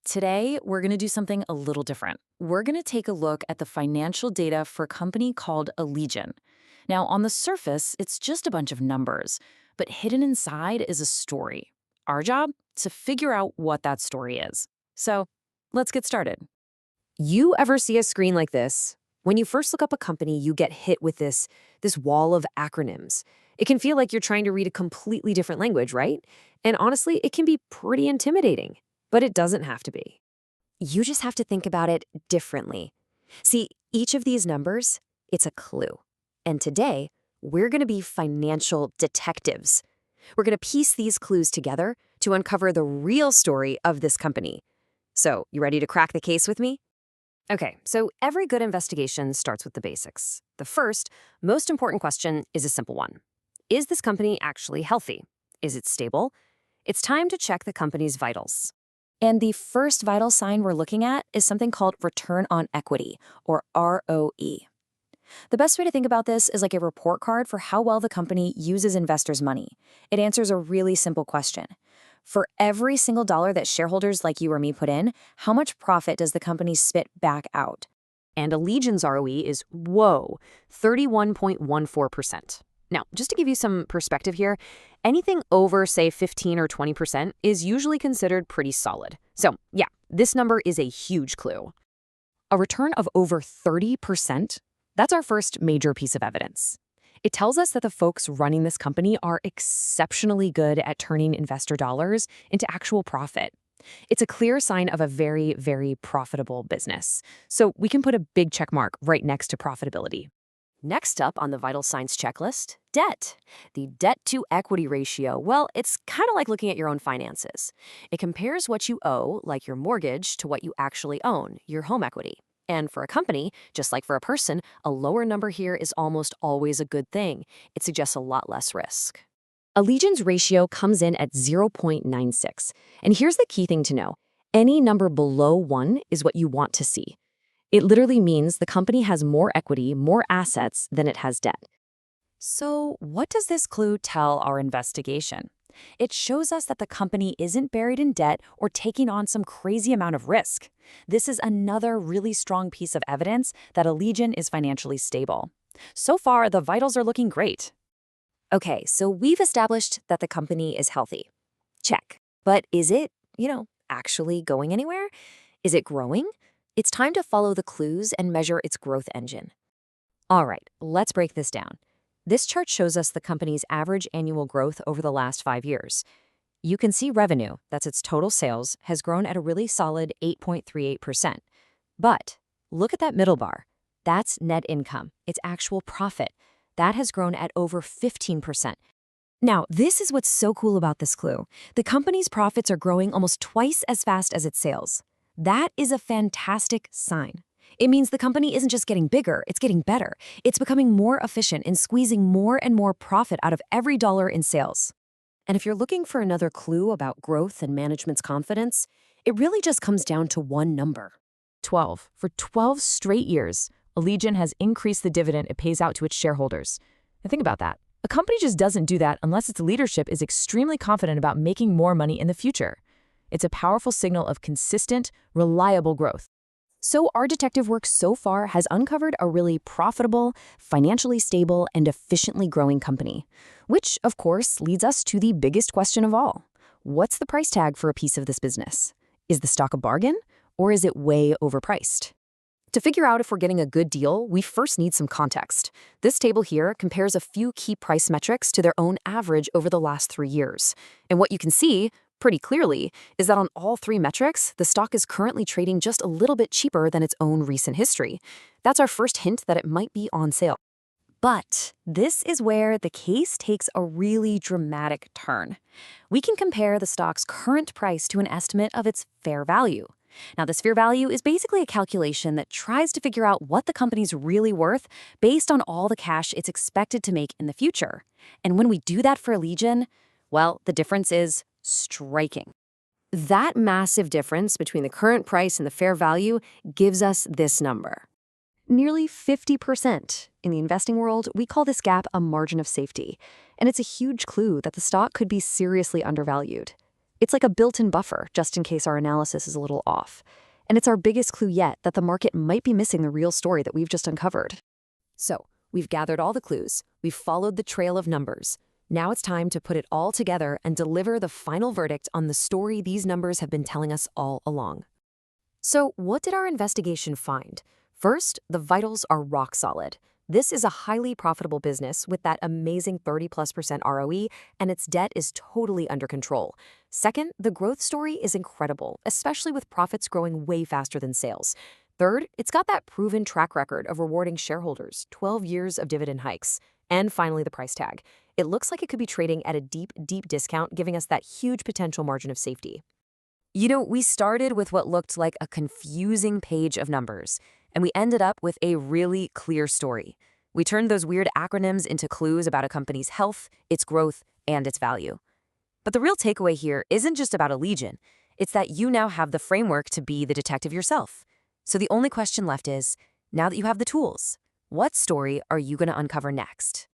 Today, we're going to do something a little different. We're going to take a look at the financial data for a company called Allegion. Now, on the surface, it's just a bunch of numbers, but hidden inside is a story. Our job? To figure out what that story is. So, let's get started. You ever see a screen like this? When you first look up a company, you get hit with this wall of acronyms. It can feel like you're trying to read a completely different language, right? And honestly, it can be pretty intimidating, but it doesn't have to be. You just have to think about it differently. See, each of these numbers, it's a clue. And today, we're going to be financial detectives. We're going to piece these clues together to uncover the real story of this company. So, you ready to crack the case with me? Okay, so every good investigation starts with the basics. The first, most important question is a simple one. Is this company actually healthy? Is it stable? It's time to check the company's vitals. And the first vital sign we're looking at is something called return on equity, or ROE. The best way to think about this is like a report card for how well the company uses investors' money. It answers a really simple question. For every single dollar that shareholders like you or me put in, how much profit does the company spit back out? And Allegion's ROE is, whoa, 31.14%. Now, just to give you some perspective here, anything over, say, 15 or 20% is usually considered pretty solid. So, yeah, this number is a huge clue. A return of over 30%? That's our first major piece of evidence. It tells us that the folks running this company are exceptionally good at turning investor dollars into actual profit. It's a clear sign of a very, very profitable business. So we can put a big check mark right next to profitability. Next up on the vital signs checklist, debt. The debt-to-equity ratio, well, it's kind of like looking at your own finances. It compares what you owe, like your mortgage, to what you actually own, your home equity. And for a company, just like for a person, a lower number here is almost always a good thing. It suggests a lot less risk. Allegion's ratio comes in at 0.96. And here's the key thing to know. Any number below 1 is what you want to see. It literally means the company has more equity, more assets than it has debt. So, what does this clue tell our investigation? It shows us that the company isn't buried in debt or taking on some crazy amount of risk. This is another really strong piece of evidence that Allegion is financially stable. So far, the vitals are looking great. Okay, so we've established that the company is healthy. Check. But is it, actually going anywhere? Is it growing? It's time to follow the clues and measure its growth engine. All right, let's break this down. This chart shows us the company's average annual growth over the last 5 years. You can see revenue, that's its total sales, has grown at a really solid 8.38%. But look at that middle bar. That's net income, its actual profit. That has grown at over 15%. Now, this is what's so cool about this clue. The company's profits are growing almost twice as fast as its sales. That is a fantastic sign. It means the company isn't just getting bigger, it's getting better. It's becoming more efficient in squeezing more and more profit out of every dollar in sales. And if you're looking for another clue about growth and management's confidence, it really just comes down to one number. 12. For 12 straight years, Allegion has increased the dividend it pays out to its shareholders. Now think about that. A company just doesn't do that unless its leadership is extremely confident about making more money in the future. It's a powerful signal of consistent, reliable growth. So our detective work so far has uncovered a really profitable, financially stable, and efficiently growing company. Which, of course, leads us to the biggest question of all. What's the price tag for a piece of this business? Is the stock a bargain, or is it way overpriced? To figure out if we're getting a good deal, we first need some context. This table here compares a few key price metrics to their own average over the last 3 years. And what you can see, pretty clearly, is that on all 3 metrics, the stock is currently trading just a little bit cheaper than its own recent history. That's our first hint that it might be on sale. But this is where the case takes a really dramatic turn. We can compare the stock's current price to an estimate of its fair value. Now, this fair value is basically a calculation that tries to figure out what the company's really worth based on all the cash it's expected to make in the future. And when we do that for Allegion, well, the difference is striking. That massive difference between the current price and the fair value gives us this number. Nearly 50%. In the investing world, we call this gap a margin of safety, and it's a huge clue that the stock could be seriously undervalued. It's like a built-in buffer, just in case our analysis is a little off. And it's our biggest clue yet that the market might be missing the real story that we've just uncovered. So, we've gathered all the clues, we've followed the trail of numbers. Now it's time to put it all together and deliver the final verdict on the story these numbers have been telling us all along. So, what did our investigation find? First, the vitals are rock solid. This is a highly profitable business with that amazing 30+% ROE, and its debt is totally under control. Second, the growth story is incredible, especially with profits growing way faster than sales. Third, it's got that proven track record of rewarding shareholders, 12 years of dividend hikes. And finally, the price tag. It looks like it could be trading at a deep, deep discount, giving us that huge potential margin of safety. We started with what looked like a confusing page of numbers, and we ended up with a really clear story. We turned those weird acronyms into clues about a company's health, its growth, and its value. But the real takeaway here isn't just about Allegion. It's that you now have the framework to be the detective yourself. So the only question left is, now that you have the tools, what story are you going to uncover next?